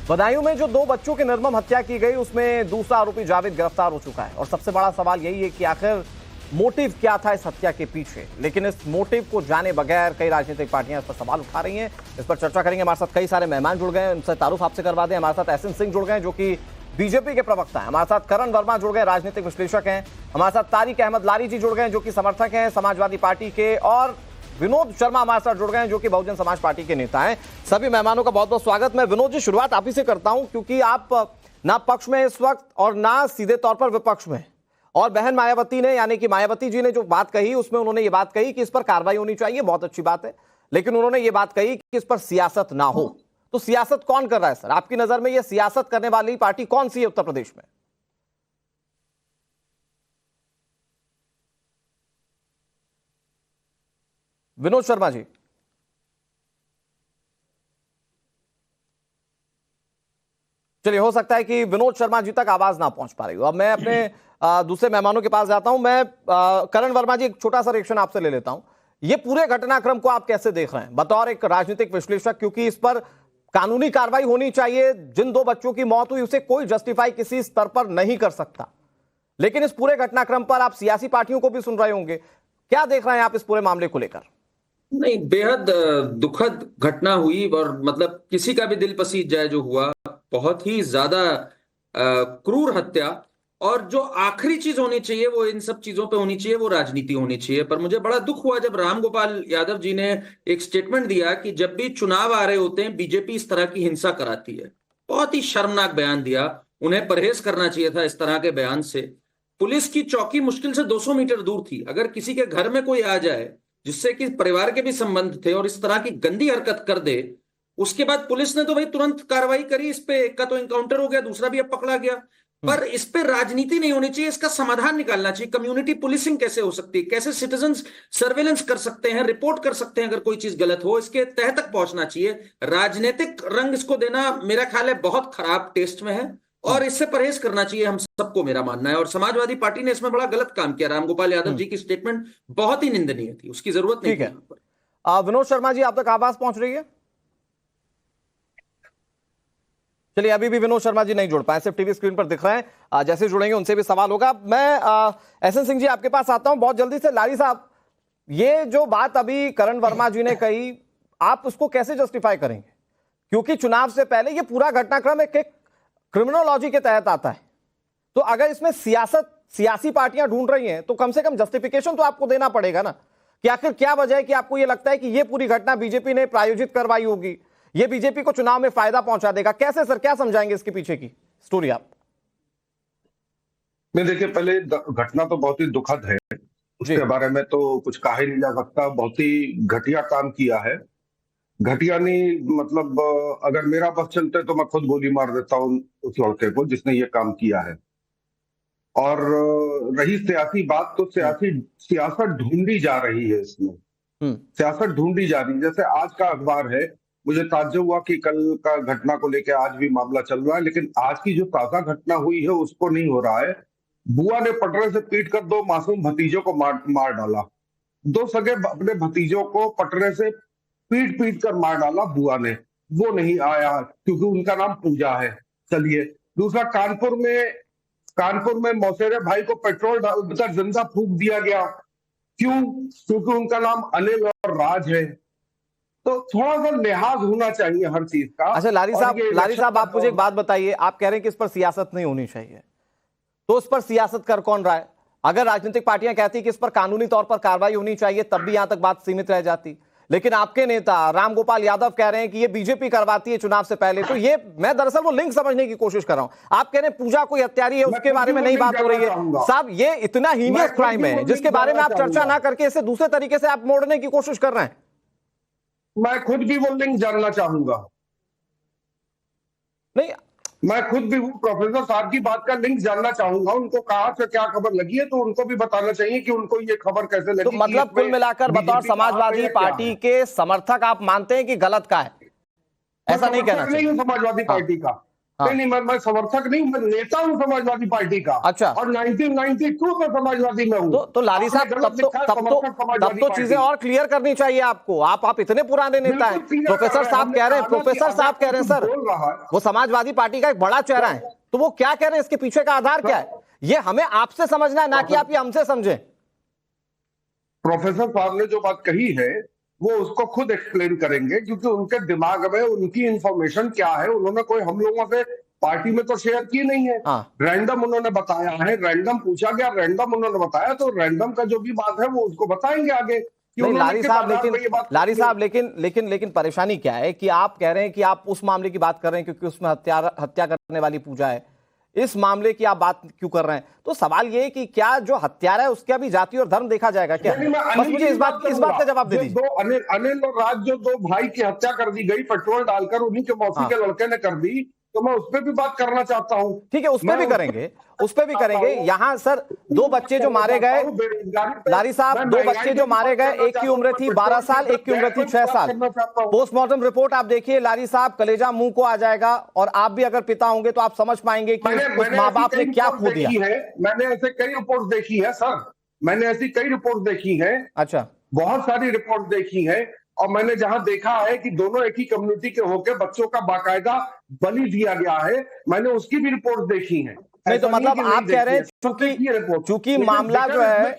बदायूं में जो 2 बच्चों की निर्मम हत्या की गई उसमें दूसरा आरोपी जावेद गिरफ्तार हो चुका है और सबसे बड़ा सवाल यही है कि आखिर मोटिव क्या था इस हत्या के पीछे। लेकिन इस मोटिव को जाने बगैर कई राजनीतिक पार्टियां इस पर सवाल उठा रही हैं। इस पर चर्चा करेंगे। हमारे साथ कई सारे मेहमान जुड़ गए हैं, उनसे तारुफ आपसे करवा दें। हमारे साथ एसएन सिंह जुड़ गए जो कि बीजेपी के प्रवक्ता हैं। हमारे साथ करण वर्मा जुड़ गए, राजनीतिक विश्लेषक हैं। हमारे साथ तारिक अहमद लारी जी जुड़ गए जो कि समर्थक हैं समाजवादी पार्टी के, और विनोद शर्मा हमारे साथ जुड़ गए हैं जो कि बहुजन समाज पार्टी के नेता हैं। सभी मेहमानों का बहुत बहुत स्वागत। मैं विनोद जी शुरुआत आप ही से करता हूं क्योंकि आप ना पक्ष में इस वक्त और ना सीधे तौर पर विपक्ष में। और बहन मायावती ने, यानी कि मायावती जी ने जो बात कही उसमें उन्होंने ये बात कही कि इस पर कार्रवाई होनी चाहिए, बहुत अच्छी बात है, लेकिन उन्होंने ये बात कही कि इस पर सियासत ना हो। तो सियासत कौन कर रहा है सर? आपकी नजर में ये सियासत करने वाली पार्टी कौन सी है उत्तर प्रदेश में? विनोद शर्मा जी। चलिए, हो सकता है कि विनोद शर्मा जी तक आवाज ना पहुंच पा रही हो। अब मैं अपने दूसरे मेहमानों के पास जाता हूं। मैं करण वर्मा जी एक छोटा सा रिएक्शन आपसे ले लेता हूं। ये पूरे घटनाक्रम को आप कैसे देख रहे हैं बतौर एक राजनीतिक विश्लेषक? क्योंकि इस पर कानूनी कार्रवाई होनी चाहिए। जिन 2 बच्चों की मौत हुई उसे कोई जस्टिफाई किसी स्तर पर नहीं कर सकता, लेकिन इस पूरे घटनाक्रम पर आप सियासी पार्टियों को भी सुन रहे होंगे। क्या देख रहे हैं आप इस पूरे मामले को लेकर? नहीं, बेहद दुखद घटना हुई और मतलब किसी का भी दिल पसीज जाए जो हुआ। बहुत ही ज्यादा क्रूर हत्या। और जो आखिरी चीज होनी चाहिए वो इन सब चीजों पे होनी चाहिए, वो राजनीति होनी चाहिए। पर मुझे बड़ा दुख हुआ जब रामगोपाल यादव जी ने एक स्टेटमेंट दिया कि जब भी चुनाव आ रहे होते हैं बीजेपी इस तरह की हिंसा कराती है। बहुत ही शर्मनाक बयान दिया। उन्हें परहेज करना चाहिए था इस तरह के बयान से। पुलिस की चौकी मुश्किल से 200 मीटर दूर थी। अगर किसी के घर में कोई आ जाए जिससे कि परिवार के भी संबंध थे और इस तरह की गंदी हरकत कर दे, उसके बाद पुलिस ने तो भाई तुरंत कार्रवाई करी। इस पे एक का तो इनकाउंटर हो गया, दूसरा भी अब पकड़ा गया। पर इस पे राजनीति नहीं होनी चाहिए, इसका समाधान निकालना चाहिए। कम्युनिटी पुलिसिंग कैसे हो सकती है, कैसे सिटीजन्स सर्वेलेंस कर सकते हैं, रिपोर्ट कर सकते हैं अगर कोई चीज गलत हो, इसके तह तक पहुंचना चाहिए। राजनीतिक रंग इसको देना मेरा ख्याल है बहुत खराब टेस्ट में है और इससे परहेज करना चाहिए हम सबको, मेरा मानना है। और समाजवादी पार्टी ने इसमें बड़ा गलत काम किया। रामगोपाल यादव जी की स्टेटमेंट बहुत ही निंदनीय थी, उसकी जरूरत नहीं थी। विनोद शर्मा जी, आप तक आवाज पहुंच रही है? चलिए, अभी भी विनोद शर्मा जी नहीं जुड़ पाए, सिर्फ टीवी स्क्रीन पर दिख रहे हैं। जैसे जुड़ेंगे उनसे भी सवाल होगा। मैं एसएन सिंह जी आपके पास आता हूं बहुत जल्दी से। लारी साहब, ये जो बात अभी करण वर्मा जी ने कही, आप उसको कैसे जस्टिफाई करेंगे? क्योंकि चुनाव से पहले ये पूरा घटनाक्रम एक क्रिमिनोलॉजी के तहत आता है, तो अगर इसमें सियासी पार्टियां ढूंढ रही हैं तो कम से कम जस्टिफिकेशन तो आपको देना पड़ेगा ना, कि आखिर क्या वजह है कि आपको यह लगता है कि यह पूरी घटना बीजेपी ने प्रायोजित करवाई होगी, ये बीजेपी को चुनाव में फायदा पहुंचा देगा। कैसे सर, क्या समझाएंगे इसके पीछे की स्टोरी आप? नहीं, देखिए, पहले घटना तो बहुत ही दुखद है, उसके बारे में तो कुछ कहा ही नहीं जा सकता। बहुत ही घटिया काम किया है। घटिया नहीं मतलब, अगर मेरा बस चलते तो मैं खुद गोली मार देता हूं उस लड़के को जिसने ये काम किया है। और रही सियासी बात, तो सियासत ढूंढी जा रही है इसमें। सियासत ढूंढी जा रही है। जैसे आज का अखबार है, मुझे ताज्जुब हुआ कि कल का घटना को लेकर आज भी मामला चल रहा है, लेकिन आज की जो ताजा घटना हुई है उसको नहीं हो रहा है। बुआ ने पटरे से पीट कर 2 मासूम भतीजों को मार डाला। 2 सगे अपने भतीजों को पटरे से पीट कर मार डाला बुआ ने। वो नहीं आया क्योंकि उनका नाम पूजा है। चलिए, दूसरा, कानपुर में मौसेरे भाई को पेट्रोल डालकर जिंदा फूंक दिया गया। क्यों? क्योंकि उनका नाम अनिल और राज है। तो थोड़ा सा लिहाज होना चाहिए हर चीज का। अच्छा, लारी साहब आप मुझे एक बात बताइए। आप कह रहे हैं कि इस पर सियासत नहीं होनी चाहिए, तो इस पर सियासत कर कौन रहा है? अगर राजनीतिक पार्टियां कहती कि इस पर कानूनी तौर पर कार्रवाई होनी चाहिए तब भी यहां तक बात सीमित रह जाती, लेकिन आपके नेता रामगोपाल यादव कह रहे हैं कि ये बीजेपी करवाती है चुनाव से पहले। तो ये मैं दरअसल वो लिंक समझने की कोशिश कर रहा हूं। आप कह रहे हैं पूजा कोई हत्यारी है, उसके बारे में नहीं बात हो रही है। साहब, ये इतना हीनियस क्राइम है जिसके बारे में आप चर्चा ना करके इसे दूसरे तरीके से आप मोड़ने की कोशिश कर रहे हैं। मैं खुद भी वो लिंक जानना चाहूंगा। नहीं, मैं खुद भी प्रोफेसर साहब की बात का लिंक जानना चाहूंगा। उनको कहां से क्या खबर लगी है तो उनको भी बताना चाहिए कि उनको ये खबर कैसे लगी। तो मतलब कुल मिलाकर बतौर समाजवादी पार्टी के समर्थक आप मानते हैं कि गलत का है, ऐसा नहीं कहना चाहिए? समाजवादी पार्टी का हाँ। नहीं, मैं समर्थक नहीं, मैं नेता हूँ समाजवादी पार्टी का। अच्छा। और 1992 से समाजवादी में हूँ। तो लारी साहब, तब तो चीजें और क्लियर करनी चाहिए आपको। आप इतने पुराने नेता हैं। प्रोफेसर साहब कह रहे हैं, सर वो समाजवादी पार्टी का एक बड़ा चेहरा है, तो वो क्या कह रहे हैं, इसके पीछे का आधार क्या है, ये हमें आपसे समझना है, ना कि आप ये हमसे समझें। प्रोफेसर साहब ने जो बात कही है वो उसको खुद एक्सप्लेन करेंगे, क्योंकि उनके दिमाग में उनकी इंफॉर्मेशन क्या है, उन्होंने कोई हम लोगों से पार्टी में तो शेयर की नहीं है। रैंडम उन्होंने बताया है, रैंडम पूछा गया, रैंडम उन्होंने बताया, तो रैंडम का जो भी बात है वो उसको बताएंगे आगे। लारी साहब, लेकिन परेशानी क्या है कि आप कह रहे हैं कि आप उस मामले की बात कर रहे हैं क्योंकि उसमें हत्या करने वाली पूजा है, इस मामले की आप बात क्यों कर रहे हैं? तो सवाल ये है कि क्या जो हत्यारा है उसका भी जाति और धर्म देखा जाएगा क्या? बस मुझे इस बात का जवाब दे दीजिए। अनिल और राज जो दो भाई की हत्या कर दी गई पेट्रोल डालकर, उन्हीं के मौसी के लड़के ने कर दी, तो मैं उस पर भी बात करना चाहता हूँ। ठीक है, उस पर भी करेंगे। यहाँ सर 2 बच्चे जो मारे गए, लारी साहब 2 बच्चे जो मारे गए, एक की उम्र थी 12 साल, एक की उम्र थी 6 साल। पोस्टमार्टम रिपोर्ट आप देखिए लारी साहब, कलेजा मुंह को आ जाएगा, और आप भी अगर पिता होंगे तो आप समझ पाएंगे कि उस माँ बाप ने क्या खो दिया। मैंने ऐसे कई रिपोर्ट देखी है सर, मैंने ऐसी कई रिपोर्ट देखी है। अच्छा, बहुत सारी रिपोर्ट देखी है, और मैंने जहां देखा है कि दोनों एक ही कम्युनिटी के होकर बच्चों का बाकायदा बलि दिया गया है, मैंने उसकी भी रिपोर्ट देखी है। नहीं तो मतलब आप कह रहे हैं चूंकि मामला जो है,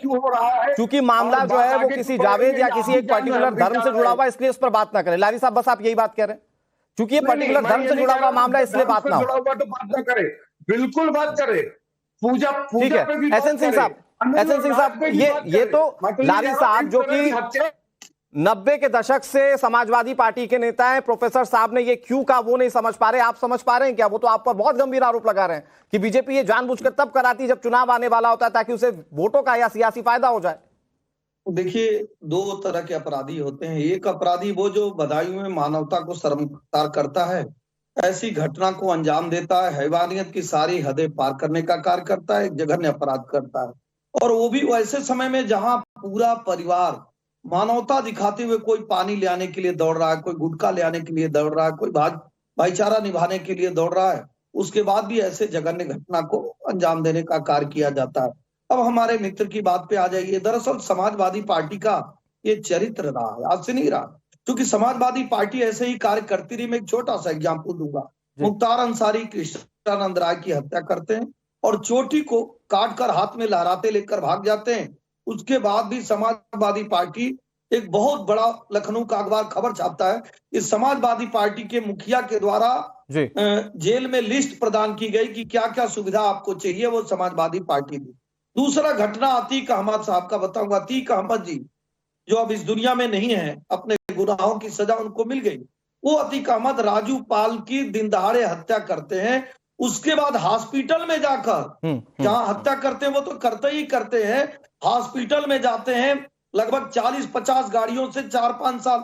चूंकि मामला जो है वो किसी जावेद या किसी एक पर्टिकुलर धर्म से जुड़ा हुआ, इसलिए उस पर बात ना करें। लारी साहब बस आप यही बात कह रहे हैं, चूंकि ये पर्टिकुलर धर्म से जुड़ा हुआ मामला, इसलिए बात ना हो। तो बात ना करे, बिल्कुल बात करे। पूजा ठीक है। एसएन सिंह साहब, ये तो लारी साहब जो कि 90 के दशक से समाजवादी पार्टी के नेता हैं, प्रोफेसर साहब ने ये क्यों कहा वो नहीं समझ पा रहे। आप समझ पा रहे हैं क्या? वो तो आप पर बहुत गंभीर आरोप लगा रहे हैं कि बीजेपी ये जानबूझकर तब कराती जब चुनाव आने वाला होता है, ताकि उसे वोटों का या सियासी फायदा हो जाए। देखिए, 2 तरह के अपराधी होते हैं। एक अपराधी वो जो बदायूं में मानवता को शर्मसार करता है, ऐसी घटना को अंजाम देता है, हैवानियत की सारी हदें पार करने का कार्य करता है, जघन्य अपराध करता है। और वो भी ऐसे समय में जहां पूरा परिवार मानवता दिखाते हुए कोई पानी ले आने के लिए दौड़ रहा है, कोई गुटखा ले आने के लिए दौड़ रहा है, कोई भाईचारा निभाने के लिए दौड़ रहा है, उसके बाद भी ऐसे जघन्य घटना को अंजाम देने का कार्य किया जाता है। अब हमारे मित्र की बात पे आ जाइए। दरअसल समाजवादी पार्टी का ये चरित्र रहा है, आज से नहीं रहा, क्योंकि समाजवादी पार्टी ऐसे ही कार्य करती रही। मैं एक छोटा सा एग्जाम्पल दूंगा। मुख्तार अंसारी कृष्णानंद राय की हत्या करते हैं और चोटी को काट कर हाथ में लहराते लेकर भाग जाते हैं। उसके बाद भी समाजवादी पार्टी एक बहुत बड़ा लखनऊ का अखबार खबर छापता है, इस समाजवादी पार्टी के मुखिया के द्वारा जेल में लिस्ट प्रदान की गई कि क्या क्या सुविधा आपको चाहिए, वो समाजवादी पार्टी दी। दूसरा घटना अतीक अहमद साहब का बताऊंगा। अतीक अहमद जी जो अब इस दुनिया में नहीं है, अपने गुनाहों की सजा उनको मिल गई। वो अतीक अहमद राजू पाल की दिन दहाड़े हत्या करते हैं। उसके बाद हॉस्पिटल में जाकर जहां हत्या करते हैं वो तो करते ही करते हैं, हॉस्पिटल में जाते हैं, लगभग 40-50 गाड़ियों से 4-5 साल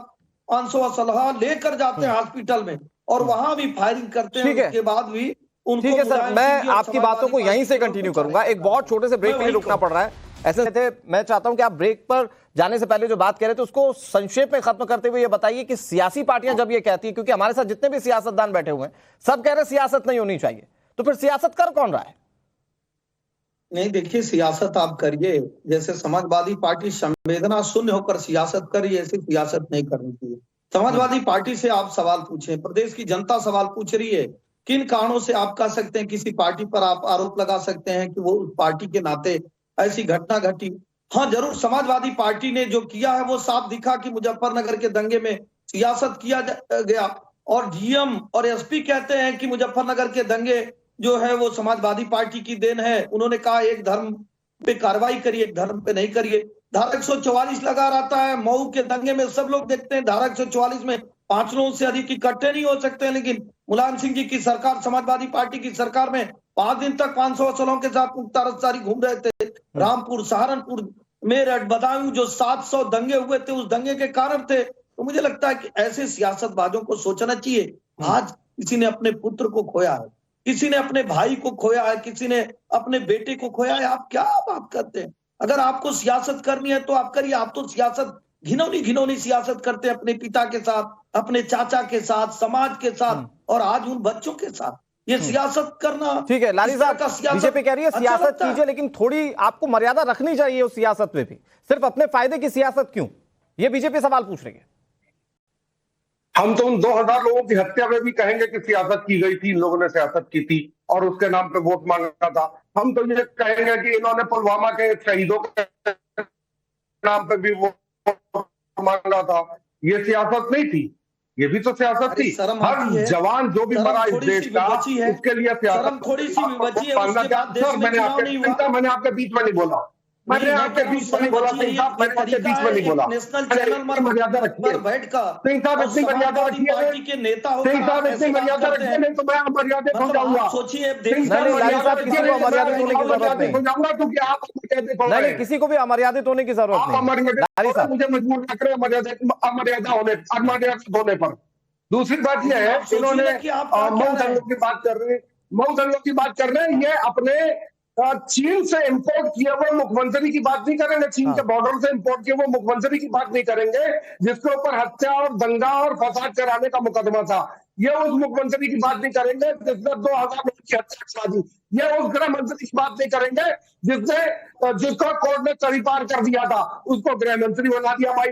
500 असलहा लेकर जाते हैं हॉस्पिटल में, और वहां भी फायरिंग करते हैं। उसके बाद भी उनको, ठीक है सर, मैं आपकी बातों को यहीं से कंटिन्यू करूंगा। एक बहुत छोटे से ब्रेक के लिए रुकना पड़ रहा है। ऐसे थे, मैं चाहता हूं कि आप ब्रेक पर जाने से पहले जो बात कह रहे थे उसको संक्षेप में खत्म करते हुए ये बताइए कि सियासी पार्टियां जब ये कहती है, क्योंकि हमारे साथ जितने भी सियासतदान बैठे हुए हैं सब कह रहे सियासत नहीं होनी चाहिए, तो फिर सियासत कर कौन रहा है? नहीं, देखिए, सियासत आप करिए, जैसे समाजवादी पार्टी संवेदना शून्य होकर सियासत करिए, ऐसी सियासत नहीं करनी चाहिए। समाजवादी पार्टी से आप सवाल पूछें, प्रदेश की जनता सवाल पूछ रही है, किन कारणों से आप कह सकते हैं किसी पार्टी पर आप आरोप लगा सकते हैं कि वो उस पार्टी के नाते ऐसी घटना घटी? हाँ जरूर, समाजवादी पार्टी ने जो किया है वो साफ दिखा कि मुजफ्फरनगर के दंगे में सियासत किया गया, और डीएम और एसपी कहते हैं कि मुजफ्फरनगर के दंगे जो है वो समाजवादी पार्टी की देन है। उन्होंने कहा एक धर्म पे कार्रवाई करिए, एक धर्म पे नहीं करिए। धारा 144 लगा रहता है, मऊ के दंगे में सब लोग देखते हैं धारा 144 में 5 लोगों से अधिक इकट्ठे नहीं हो सकते, लेकिन मुलायम सिंह जी की सरकार, समाजवादी पार्टी की सरकार में 5 दिन तक 500 असलों के साथ मुख्तार अंसारी घूम रहे थे। रामपुर, सहारनपुर, मेरठ, बदायूं जो 700 दंगे हुए थे उस दंगे के कारण थे। तो मुझे लगता है कि ऐसे सियासतबाजों को सोचना चाहिए। आज किसी ने अपने पुत्र को खोया है, किसी ने अपने भाई को खोया है, किसी ने अपने बेटे को खोया है, आप क्या बात करते हैं? अगर आपको सियासत करनी है तो आप करिए। आप तो सियासत घिनौनी सियासत करते हैं अपने पिता के साथ, अपने चाचा के साथ, समाज के साथ, और आज उन बच्चों के साथ। ये सियासत करना, ठीक है लाली इस तरह साहब, का सियासत बीजेपी कह रही है अच्छा सियासत लगता है? कीजिए, लेकिन थोड़ी आपको मर्यादा रखनी चाहिए उस सियासत में भी। सिर्फ अपने फायदे की सियासत क्यों, ये बीजेपी सवाल पूछ रही है। हम तो उन 2000 लोगों की हत्या में भी कहेंगे कि सियासत की गई थी, इन लोगों ने सियासत की थी और उसके नाम पे वोट मांगा था। हम तो ये कहेंगे कि इन्होंने पुलवामा के शहीदों के नाम पे भी वोट मांगा था, ये सियासत नहीं थी, ये भी तो सियासत अरे थी। शर्म हर आती है, जवान जो भी शर्म मरा इस थोड़ी देश सी भी का, बची है, उसके लिए सियासत। शर्म थोड़ी सी भी बची है, मांगा उसके क्या? बाद देश सर, में मैंने चुनाव नहीं हुआ। मैंने आपके बीच में नहीं बोला, मैंने नहीं, मैं आपके कह रहा हूँ बीच में नहीं बोला, शर्म बची है, सिंह साहब, मैंने आपके तरीका बीच में है नहीं बोला। नेशनल मैंने चैनल इतनी मर्यादा रखी है पर बैठकर सिंह साहब, और इतनी मर्यादा समाजवादी रखी है, पार्टी के नेता होकर सिंह साहब आप इतनी ऐसे बात मर्यादा करते रखी है, हैं। नहीं तो मैं अमर्यादित हो मतलब जाऊंगा। आप सोचिए देश सिंह साहब नहीं, लाली मर्यादा साहब, रखिए, किसी को अमर्यादित होने की जरूरत नहीं। हो जाऊंगा क्योंकि आप अमर्यादित हो नहीं, रहे हैं। किसी को भी अमर्यादित होने की जरूरत आप नहीं। अमर्यादित लाली हो रहे हैं, साहब, मुझे मजबूर रख रहे हैं अमर्यादित होने पर। दूसरी बात यह है, आप सोचिए इन्होंने ना कि आप क्या मऊ कह रहे हैं। दंगों की बात कर रहे हैं, मऊ दंगों की बात कर रहे हैं, ये अपने चीन से इंपोर्ट किए हुए मुख्यमंत्री की बात नहीं करेंगे, चीन के बॉर्डर से इंपोर्ट किए हुए मुख्यमंत्री की बात नहीं करेंगे, जिसके ऊपर हत्या और दंगा और फसाद कराने का मुकदमा था। ये उस मुख्यमंत्री की बात नहीं करेंगे जिसने 2000 लोगों की हत्या करा दी। ये उस गृह मंत्री की बात नहीं करेंगे जिसको कोर्ट ने तड़ीपार कर दिया था, उसको गृह मंत्री बना दिया। भाई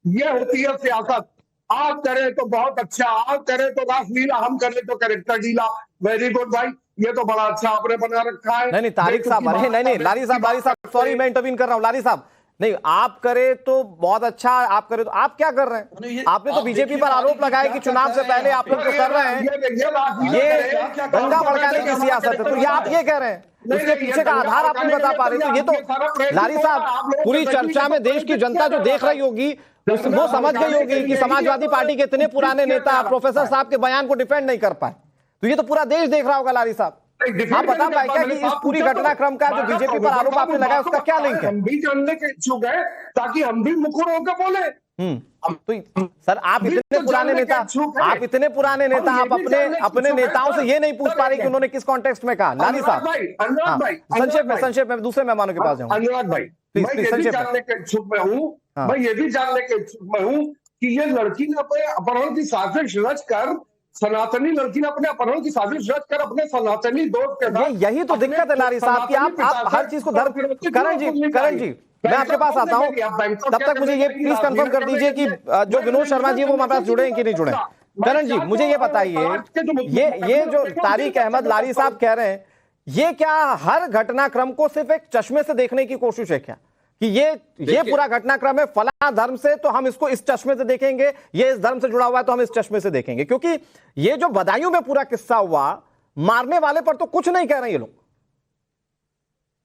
ये होती है सियासत। आप करें तो बहुत अच्छा, आप करें तो रासलीला, हम करें तो कैरेक्टर ढीला। वेरी गुड भाई, ये तो बड़ा अच्छा आपने बना रखा है। नहीं तारिक साहब, अरे नहीं लाली साहब, सॉरी मैं इंटरवीन कर रहा हूं। लाली साहब, नहीं आप करे तो बहुत अच्छा, आप करे तो आप क्या कर रहे हैं? आपने तो बीजेपी पर आरोप लगाया कि चुनाव से पहले आप लोग जो कर रहे हैं ये दंगा भड़काने की सियासत है, तो ये आप ये कह रहे हैं, उसके पीछे का आधार आप नहीं बता पा रहे। तो ये तो लाली साहब, पूरी चर्चा में देश की जनता जो देख रही होगी वो समझ गई होगी कि समाजवादी पार्टी के इतने पुराने नेता प्रोफेसर साहब के बयान को डिफेंड नहीं कर पाए, तो ये तो पूरा देश देख रहा होगा। लाली साहब, आप बता पाए क्या कि इस पूरी घटनाक्रम का जो बीजेपी पर आरोप आपने लगाया उसका क्या लिंक है? हम भी जानने के इच्छुक है ताकि हम भी मुखर होकर बोले। तो सर आप इतने पुराने नेता, आप अपने नेताओं से ये नहीं पूछ पा रहे कि उन्होंने किस कॉन्टेक्स्ट में कहा? लाली साहब, संक्षेप में दूसरे मेहमानों के पास जाऊं। अनुराग भाई, मैं ये भी जानने के इच्छुक में हूँ, मैं ये भी जानने के इच्छुक में हूँ कि ये लड़की ने अपने अपहरण की साजिश रच कर, सनातनी लड़की ने अपने अपहरण की साजिश रच कर अपने सनातनी दोस्त के साथ, यही तो दिक्कत है लाली साहब कि आप हर चीज को धर्म। करण जी मैं आपके पास आता हूं, तब तक मुझे ये प्लीज कंफर्म कर दीजिए कि जो विनोद शर्मा जी वो हमारे पास जुड़े हैं कि नहीं जुड़े। करण जी मुझे ये बताइए, ये जो तारिक अहमद लाली साहब कह रहे हैं, ये क्या हर घटनाक्रम को सिर्फ एक चश्मे से देखने की कोशिश है क्या, कि ये पूरा घटनाक्रम है फलाना धर्म से तो हम इसको इस चश्मे से देखेंगे, ये इस धर्म से जुड़ा हुआ है तो हम इस चश्मे से देखेंगे? क्योंकि ये जो बदायूं में पूरा किस्सा हुआ, मारने वाले पर तो कुछ नहीं कह रहे ये लोग।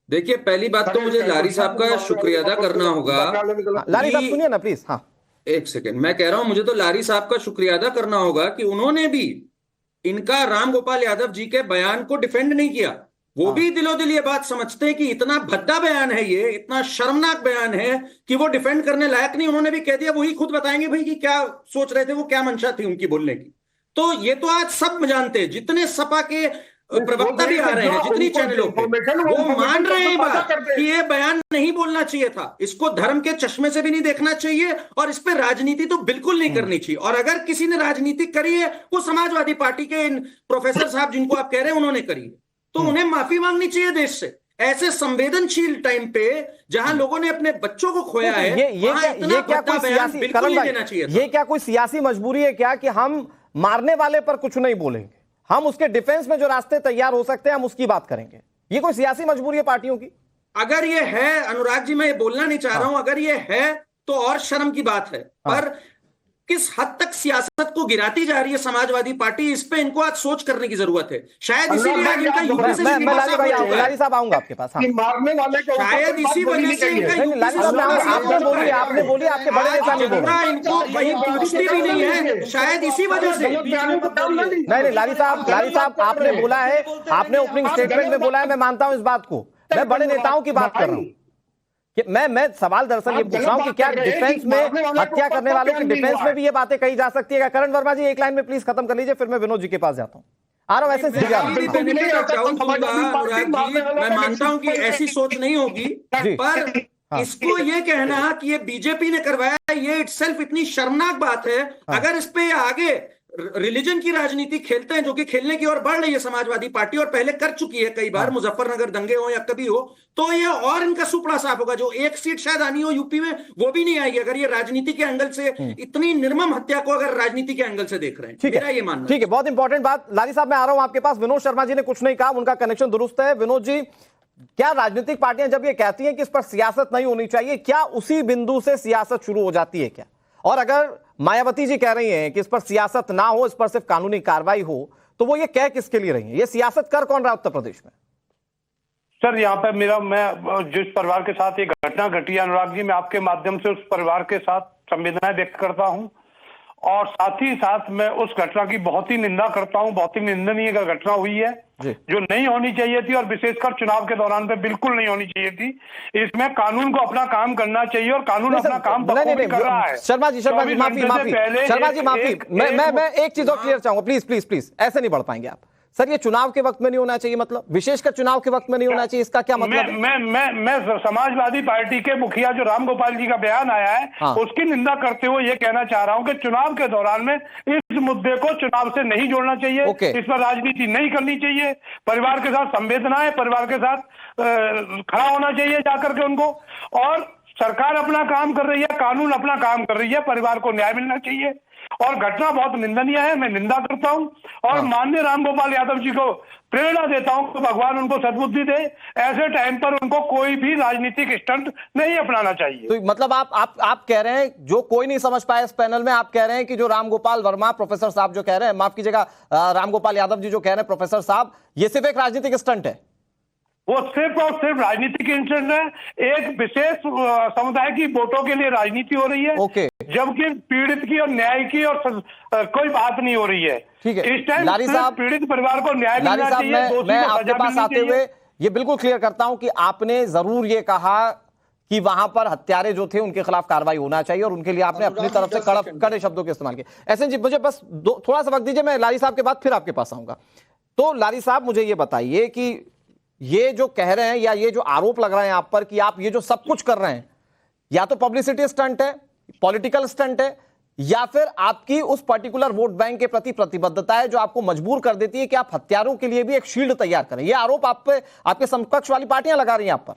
देखिए, पहली बात तो मुझे लारी साहब का शुक्रिया अदा करना होगा। लारी साहब सुनिए ना प्लीज। हाँ एक सेकंड, मैं कह रहा हूं मुझे तो लारी साहब का शुक्रिया अदा करना होगा कि उन्होंने भी इनका राम गोपाल यादव जी के बयान को डिफेंड नहीं किया। वो भी दिलो दिल ये बात समझते हैं कि इतना भद्दा बयान है, ये इतना शर्मनाक बयान है कि वो डिफेंड करने लायक नहीं। उन्होंने भी कह दिया, वही खुद बताएंगे भाई कि क्या सोच रहे थे, वो क्या मंशा थी उनकी बोलने की। तो ये तो आज सब जानते हैं, जितने सपा के प्रवक्ता भी आ रहे हैं, जितनी चैनलों पे, वो मान रहे हैं बात कि ये बयान नहीं बोलना चाहिए था, इसको धर्म के चश्मे से भी नहीं देखना चाहिए और इस पे राजनीति तो बिल्कुल नहीं करनी चाहिए। और अगर किसी ने राजनीति करी है वो समाजवादी पार्टी के इन प्रोफेसर साहब जिनको आप कह रहे हैं उन्होंने करी, तो उन्हें माफी मांगनी चाहिए देश से। ऐसे संवेदनशील टाइम पे जहां लोगों ने अपने बच्चों को खोया है, ये क्या कोई सियासी, करण भाई, ये क्या कोई सियासी मजबूरी है क्या कि हम मारने वाले पर कुछ नहीं बोलेंगे, हम उसके डिफेंस में जो रास्ते तैयार हो सकते हैं हम उसकी बात करेंगे? ये कोई सियासी मजबूरी है पार्टियों की? अगर ये है, अनुराग जी मैं ये बोलना नहीं चाह रहा हूं, अगर ये है तो और शर्म की बात है। पर किस हद तक सियासत को गिराती जा रही है समाजवादी पार्टी, इस पे इनको आज सोच करने की जरूरत है। शायद इसीलिए आज इनका यूपी से लारी साहब आऊंगा आपके पास। मारने वाले को शायद इसी वजह से आपने बोली आपके बड़े नेता नहीं बोल रहे, इनको वही पूछती भी नहीं है, शायद इसी वजह से। नहीं लारी साहब आपने बोला है, आपने ओपनिंग स्टेटमेंट में बोला है, मैं मानता हूं इस बात को। मैं बड़े नेताओं की बात कर रहा हूं कि मैं सवाल दरअसल ये पूछ रहा हूं कि क्या डिफेंस में, हत्या करने वालों की डिफेंस में भी ये बातें कही जा सकती है? करण वर्मा जी एक लाइन में प्लीज खत्म कर लीजिए, फिर मैं विनोद जी के पास जाता हूं। आ रहा हूं ऐसे मैं मानता हूं कि ऐसी सोच नहीं होगी, पर इसको ये कहना कि ये बीजेपी ने करवाया, ये इटसेल्फ इतनी शर्मनाक बात है। अगर इस पे आगे रिलीजन की राजनीति खेलते हैं, जो कि खेलने की ओर बढ़ रही है समाजवादी पार्टी, और पहले कर चुकी है कई बार, मुजफ्फरनगर दंगे हो या कभी हो, तो ये और इनका सुपड़ा साफ होगा। जो एक सीट शायद आनी हो यूपी में, वो भी नहीं आएगी अगर ये राजनीति के एंगल से, इतनी निर्मम हत्या को अगर राजनीति के एंगल से देख रहे हैं। ठीक मेरा है, ये मानना ठीक है, बहुत इंपॉर्टेंट बात। लाली साहब मैं आ रहा हूं आपके पास। विनोद शर्मा जी ने कुछ नहीं कहा, उनका कनेक्शन दुरुस्त है। विनोद जी, क्या राजनीतिक पार्टियां जब ये कहती हैं कि इस पर सियासत नहीं होनी चाहिए, क्या उसी बिंदु से सियासत शुरू हो जाती है क्या? और अगर मायावती जी कह रही हैं कि इस पर सियासत ना हो, इस पर सिर्फ कानूनी कार्रवाई हो, तो वो ये कह किसके लिए रही है? ये सियासत कर कौन रहा है उत्तर प्रदेश में? सर यहाँ पे मैं जिस परिवार के साथ ये घटना घटी है, अनुराग जी, मैं आपके माध्यम से उस परिवार के साथ संवेदनाएं व्यक्त करता हूं, और साथ ही साथ मैं उस घटना की बहुत ही निंदा करता हूं। बहुत ही निंदनीय घटना हुई है जो नहीं होनी चाहिए थी, और विशेषकर चुनाव के दौरान पे बिल्कुल नहीं होनी चाहिए थी। इसमें कानून को अपना काम करना चाहिए, और कानून अपना काम बखूबी कर रहा है। शर्मा जी माफी शर्मा जी माफी, मैं एक चीज और क्लियर चाहूंगा, प्लीज प्लीज प्लीज, ऐसे नहीं बढ़ पाएंगे आप। सर ये चुनाव के वक्त में नहीं होना चाहिए, मतलब विशेषकर चुनाव के वक्त में नहीं होना चाहिए, इसका क्या मतलब है? मैं समाजवादी पार्टी के मुखिया जो राम गोपाल जी का बयान आया है, उसकी निंदा करते हुए ये कहना चाह रहा हूं कि चुनाव के दौरान में इस मुद्दे को चुनाव से नहीं जोड़ना चाहिए, इस पर राजनीति नहीं करनी चाहिए। परिवार के साथ संवेदनाएं, परिवार के साथ खड़ा होना चाहिए जाकर के उनको, और सरकार अपना काम कर रही है, कानून अपना काम कर रही है, परिवार को न्याय मिलना चाहिए। और घटना बहुत निंदनीय है, मैं निंदा करता हूं, और माननीय रामगोपाल यादव जी को प्रेरणा देता हूं कि भगवान उनको सद्बुद्धि दे। ऐसे टाइम पर उनको कोई भी राजनीतिक स्टंट नहीं अपनाना चाहिए। तो मतलब आप कह रहे हैं, जो कोई नहीं समझ पाया इस पैनल में, आप कह रहे हैं कि जो रामगोपाल वर्मा प्रोफेसर साहब जो कह रहे हैं, माफ कीजिएगा रामगोपाल यादव जी जो कह रहे हैं प्रोफेसर साहब, ये सिर्फ एक राजनीतिक स्टंट है? वो सिर्फ और सिर्फ राजनीतिक इंटरेस्ट है। एक विशेष समुदाय की वोटों के लिए राजनीति हो रही है, जबकि पीड़ित की और न्याय की और कोई बात नहीं हो रही है। ठीक है, इस टाइम पीड़ित परिवार को न्याय मिलना चाहिए। मैं आपके पास आते हुए ये बिल्कुल क्लियर करता हूं कि आपने जरूर ये कहा कि वहां पर हत्यारे जो थे उनके खिलाफ कार्रवाई होना चाहिए, और उनके लिए आपने अपनी तरफ से कड़े शब्दों के इस्तेमाल किए। ऐसे जी मुझे बस थोड़ा सा वक्त दीजिए, मैं लारी साहब के बाद फिर आपके पास आऊंगा। तो लारी साहब मुझे ये बताइए कि ये जो कह रहे हैं या ये जो आरोप लग रहे हैं आप पर कि आप ये जो सब कुछ कर रहे हैं, या तो पब्लिसिटी स्टंट है, पॉलिटिकल स्टंट है, या फिर आपकी उस पर्टिकुलर वोट बैंक के प्रति प्रतिबद्धता है जो आपको मजबूर कर देती है कि आप हत्यारों के लिए भी एक शील्ड तैयार करें। ये आरोप आप पे आपके समकक्ष वाली पार्टियां लगा रही हैं आप पर।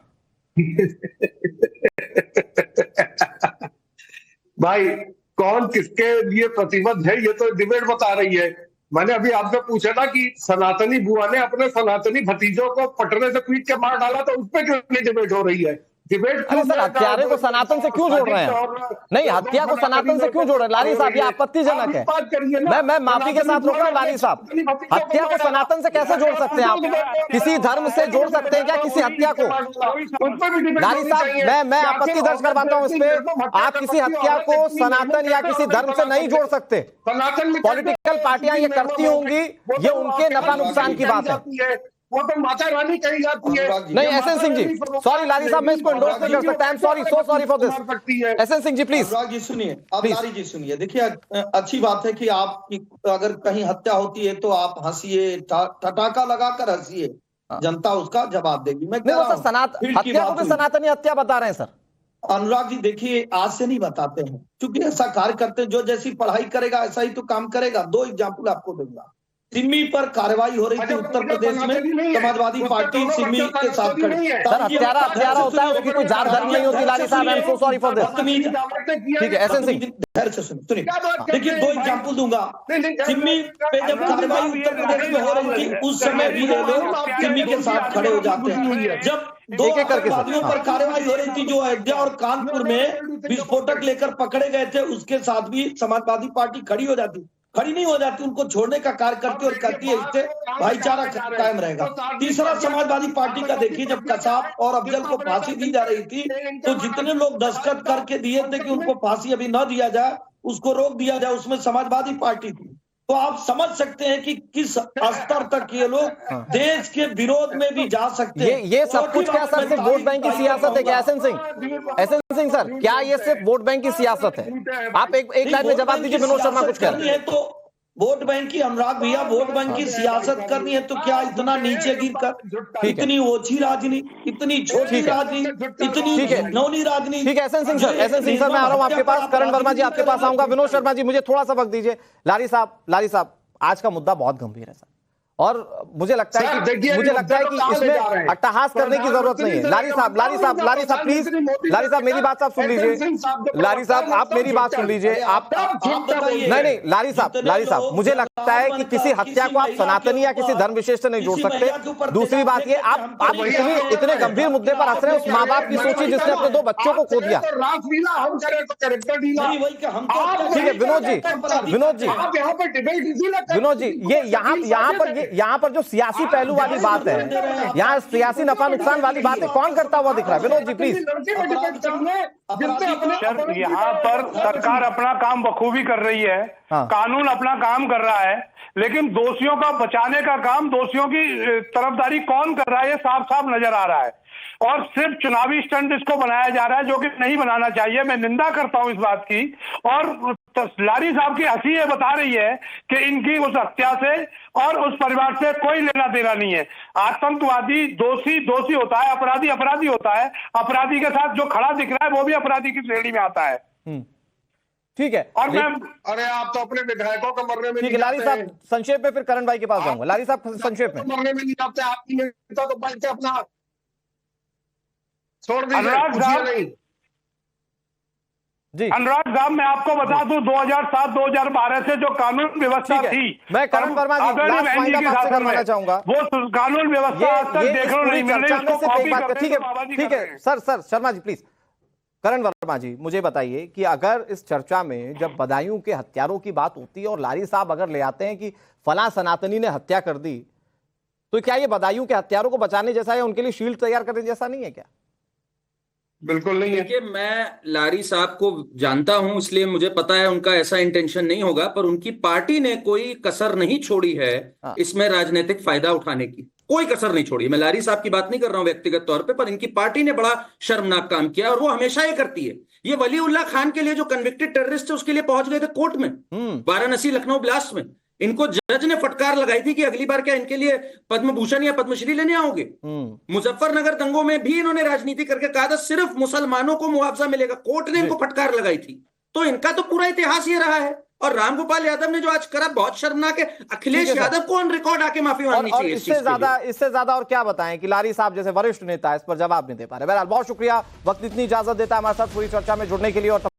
भाई कौन किसके लिए प्रतिबद्ध है ये तो डिबेट बता रही है। मैंने अभी आपसे पूछा था कि सनातनी बुआ ने अपने सनातनी भतीजों को पटने से पीट के मार डाला, तो उस पर क्यों नहीं डिबेट हो रही है? सर हत्यारे को सनातन से क्यों जोड़ रहे हैं? नहीं, हत्या को सनातन से क्यों जोड़ रहे हैं लारी साहब? ये आपत्तिजनक है। मैं माफी के साथ रोक रहा हूं लारी साहब, हत्या को सनातन से कैसे जोड़ सकते हैं आप? किसी धर्म से जोड़ सकते हैं क्या किसी हत्या को? लारी साहब मैं आपत्ति दर्ज करवाता हूं इस पे। आप किसी हत्या को सनातन या किसी धर्म से नहीं जोड़ सकते। पॉलिटिकल पार्टियां ये करती होंगी, ये उनके नफा नुकसान की बात है, वो तो माता रानी कही जाती है। नहीं एसएन सिंह जी, सॉरी लारी साहब, मैं इसको एंडोर्स नहीं कर सकता। I am sorry, so sorry for this. SN Singh ji please. Anurag ji सुनिए, आप लारी जी सुनिए। देखिए अच्छी बात है कि आप अगर कहीं हत्या होती है तो आप हंसिए, ठटाका लगाकर हंसिए, जनता उसका जवाब देगी। मैं कह रहा हूं हत्या को भी सनातनी हत्या बता रहे हैं सर। अनुराग जी देखिए, आज से नहीं बताते हैं, क्योंकि ऐसा कार्य करते हैं, जो जैसी पढ़ाई करेगा ऐसा ही तो काम करेगा। 2 एग्जाम्पल आपको दूंगा। सिमी पर कार्रवाई हो रही थी उत्तर प्रदेश में, समाजवादी पार्टी सिमी के साथ खड़ी। सर हत्यारा होता है, उसकी कोई जात धर्म नहीं होती लारी साहब। I am so sorry for this. ठीक है एसएन सिंह, धैर्य से सुनिए। देखिए 2 एग्जाम्पल दूंगा। सिमी पे जब कार्रवाई उत्तर प्रदेश में हो रही थी, उस समय भी ये लोग सिमी के साथ खड़े हो जाते हैं। जब 2 आतंकवादियों पर कार्रवाई हो रही थी, जो अयोध्या और कानपुर में विस्फोटक लेकर पकड़े गए थे, उसके साथ भी समाजवादी पार्टी खड़ी नहीं हो जाती, उनको छोड़ने का कार्य करती और कहती है इससे भाईचारा कायम रहेगा। तीसरा समाजवादी पार्टी का देखिए, जब कसाब और अफजल को फांसी दी जा रही थी, तो जितने लोग दस्तखत करके दिए थे कि उनको फांसी अभी न दिया जाए, उसको रोक दिया जाए, उसमें समाजवादी पार्टी थी। तो आप समझ सकते हैं कि किस स्तर तक ये लोग देश के विरोध में भी जा सकते हैं। ये सब कुछ क्या सर सिर्फ वोट बैंक की सियासत है क्या? एसएन सिंह सर, क्या ये सिर्फ वोट बैंक की सियासत है? आप एक लाइन में जवाब दीजिए, विनोद शर्मा कुछ कह रहे हैं। तो वोट बैंक की, अनुराग भैया, वोट बैंक की सियासत करनी है तो क्या इतना नीचे गिर कर, इतनी ओछी राजनीति, इतनी छोटी राजनीति, इतनी घिनौनी राजनीति। ठीक है S N Singh sir, S N Singh sir मैं आ रहा हूं आपके पास। करण वर्मा जी आपके पास आऊंगा। विनोद शर्मा जी मुझे थोड़ा सा वक्त दीजिए। लारी साहब आज का मुद्दा बहुत गंभीर है सर, और मुझे लगता है कि इसमें अट्टहास करने की जरूरत नहीं है। लारी साहब प्लीज, लारी साहब मेरी बात आप सुन लीजिए। लारी साहब आप मेरी बात सुन लीजिए। आप नहीं लारी साहब मुझे लगता है कि किसी हत्या को आप सनातनी या किसी धर्म विशेष से नहीं जोड़ सकते। दूसरी बात ये, आप इतने गंभीर मुद्दे पर हंस रहे हैं। उस माँ बाप की सोची जिसने अपने 2 बच्चों को खो दिया। ठीक है विनोद जी ये यहाँ पर जो सियासी पहलू वाली बात है, यहाँ सियासी नफा नुकसान वाली बात है, कौन करता हुआ दिख रहा है? विनोद जी प्लीज। यहाँ पर सरकार अपना काम बखूबी कर रही है, कानून अपना काम कर रहा है, लेकिन दोषियों का बचाने का काम, दोषियों की तरफदारी कौन कर रहा है ये साफ साफ नजर आ रहा है। और सिर्फ चुनावी स्टंट इसको बनाया जा रहा है, जो कि नहीं बनाना चाहिए। मैं निंदा करता हूं इस बात की। और लारी साहब की हंसी ये बता रही है कि इनकी उस हत्या से और उस परिवार से कोई लेना देना नहीं है। आतंकवादी दोषी होता है, अपराधी होता है। अपराधी के साथ जो खड़ा दिख रहा है वो भी अपराधी की श्रेणी में आता है। ठीक है। और मैं अरे आप तो अपने विधायकों का मरने में, ठीक है लारी साहब संक्षेप में, फिर करण भाई के पास जाऊंगा। लारी साहब संक्षेप में। मरने में नहीं जाते, आपकी नेता तो बैठ के अपना छोड़ दीजिए। अनुराग साहब मैं आपको बता दूं 2007-2012 से जो कानून व्यवस्था थी, मैं करण वर्मा जी करना चाहूंगा, वो कानून व्यवस्था आज तक देखने नहीं मिल रही, उसको कॉपी करते हैं। ठीक है सर शर्मा जी प्लीज। करण वर्मा जी मुझे बताइए कि अगर इस चर्चा में जब बदायूं के हत्यारों की बात होती है और लारी साहब अगर ले आते हैं कि फला सनातनी ने हत्या कर दी, तो क्या ये बदायूं के हत्यारों को बचाने जैसा है, उनके लिए शील्ड तैयार करने जैसा नहीं है क्या? बिल्कुल नहीं है। देखिए मैं लारी साहब को जानता हूं, इसलिए मुझे पता है उनका ऐसा इंटेंशन नहीं होगा, पर उनकी पार्टी ने कोई कसर नहीं छोड़ी है इसमें राजनीतिक फायदा उठाने की, कोई कसर नहीं छोड़ी। मैं लारी साहब की बात नहीं कर रहा हूं व्यक्तिगत तौर पे, पर इनकी पार्टी ने बड़ा शर्मनाक काम किया और वो हमेशा ये करती है। ये वलीउल्लाह खान के लिए जो कन्विक्टेड टेररिस्ट है उसके लिए पहुंच गए थे कोर्ट में, वाराणसी लखनऊ ब्लास्ट में। इनको जज ने फटकार लगाई थी कि अगली बार क्या इनके लिए पद्म भूषण या पद्मश्री लेने आओगे। मुजफ्फरनगर दंगों में भी इन्होंने राजनीति करके कहा था सिर्फ मुसलमानों को मुआवजा मिलेगा, कोर्ट ने इनको फटकार लगाई थी। तो इनका तो पूरा इतिहास ये रहा है। और रामगोपाल यादव ने जो आज करा बहुत शर्मनाक है। अखिलेश यादव को ऑन रिकॉर्ड आके माफी मांगनी चाहिए। इससे ज्यादा और क्या बताएं कि लारी साहब जैसे वरिष्ठ नेता इस पर जवाब नहीं दे पा रहे। बहरहाल बहुत शुक्रिया, वक्त इतनी इजाजत देता है हमारे साथ पूरी चर्चा में जुड़ने के लिए। और